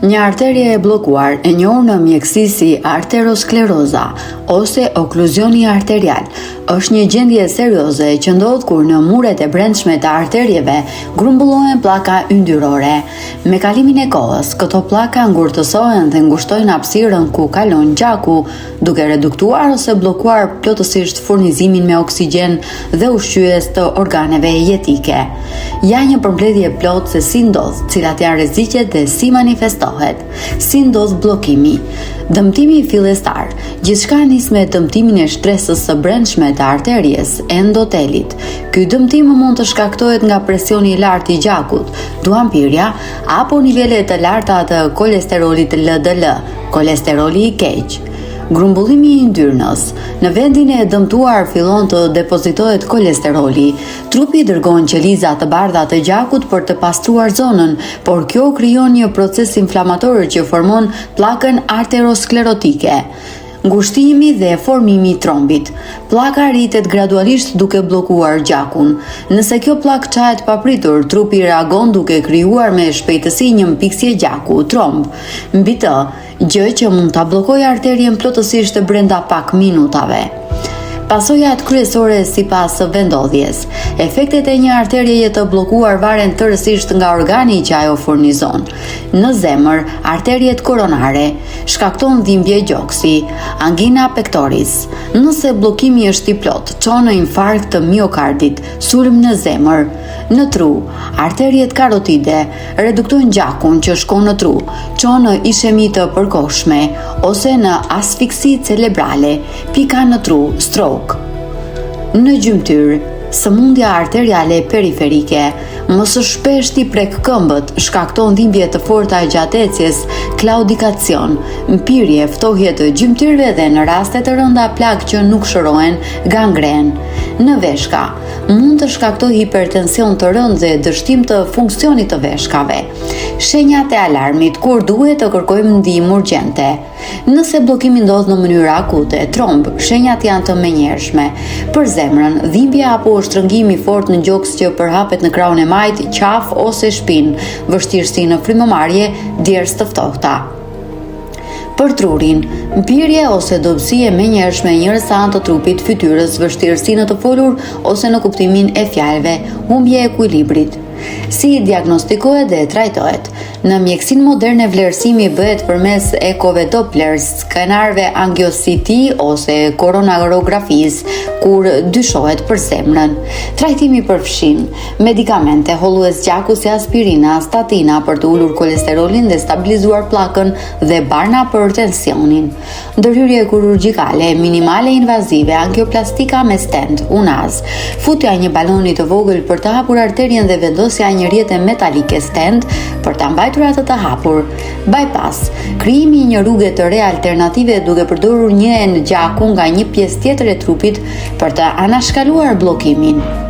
Një arterie e bllokuar, e njohur në mjeksi si arteroskleroza ose okluzioni arterial, është një gjendje serioze që ndodh kur në muret e brendshme të arterieve grumbullohen pllaka yndyrore. Me kalimin e kohës, këto pllaka ngurtësohen dhe ngushtojnë hapësirën ku kalon gjaku, duke reduktuar ose bllokuar plotësisht furnizimin me oksigjen dhe ushqyes të organeve jetike. Ja një përmbledhje plot se si ndodh, cilat janë rreziqet dhe si manifestohet. Si ndodh bllokimi? Dëmtimi fillestar. Gjithçka nis me dëmtimin e shtresës së brendshme të arteries endotelit. Ky dëmtim mund të shkaktohet nga presioni i lartë i gjakut, duhanpirja apo nivelet të larta të kolesterolit LDL, kolesteroli i keq. Grumbullimi i yndyrnës. Në vendin e dëmtuar fillon të depozitohet kolesteroli. Trupi dërgon qeliza të bardha të gjakut për të pastruar zonën, por kjo krijon një proces inflamator që formon pllakën arterosklerotike. Ngushtimi dhe formimi i trombit. Pllaka rritet gradualisht duke bllokuar gjakun. Nëse kjo pllak çahet papritur, trupi reagon duke krijuar me shpejtësi një mpiksje gjaku, tromb. Mbi të, gjë që mund ta bllokojë arterien plotësisht brenda pak minutave. Pasojat kryesore sipas vendodhjes. Efektet e një arterieje të bllokuar varen tërësisht nga organi që ajo furnizon. Në zemër, arteriet koronare shkakton dhimbje gjoksi, angina pectoris. Nëse bllokimi është i plot, çon në infarkt të miokardit, sulm në zemër. Në tru, arteriet karotide reduktojnë gjakun që shkon në tru, çon në ishemi të përkohshme ose në asfiksi cerebrale, pika në tru, stroke. Në gjymtyr, sëmundja arteriale periferike, më së shpeshti prek këmbët, shkakton dhimbje të forta e gjatëecjes, klaudikacion, mpirje, ftohje të gjymtyrve dhe në raste të rënda plagë që nuk shërohen, gangren. Në veshka, mund të shkaktoj hipertension të rëndë dhe dështim të funksionit të veshkave. Shenjat e alarmit kur duhet të kërkojmë ndihmë urgjente. Nëse bllokimi ndodh në mënyrë akute, tromb, shenjat janë të menjëhershme. Për zemrën, dhimbje apo shtrëngimi fort në gjoks që përhapet në krahun e majt, qaf ose shpinë, vështirësi në frymëmarrje, djerës të ftohta. Për trurin, mpirje ose dobësi e menjëhershme e një rësan të trupit, fytyrës, vështirësi në të folur ose në kuptimin e fjalëve, humbje e ekuilibrit. Si diagnostikohet dhe trajtohet? Në mjekësinë moderne vlerësimi bëhet përmes ekove Doppler, skenarëve angiositi ose koronarografisë, kur dyshohet për zemrën. Trajtimi përfshin medikamente, hollues gjaku si aspirina, statina për të ulur kolesterolin dhe stabilizuar pllakën dhe barna për tensionin. Ndërhyrje kirurgjikale, minimale invazive, angioplastika me stent, unaz. Futja një baloni të vogël për të hapur arterien dhe vendosja një rrjete metalike stent për ta mbajtur atë të hapur. Bypass, krijimi i një rruge të re alternative duke përdorur një enë gjaku nga një pjesë tjetër e trupit për të anashkaluar bllokimin.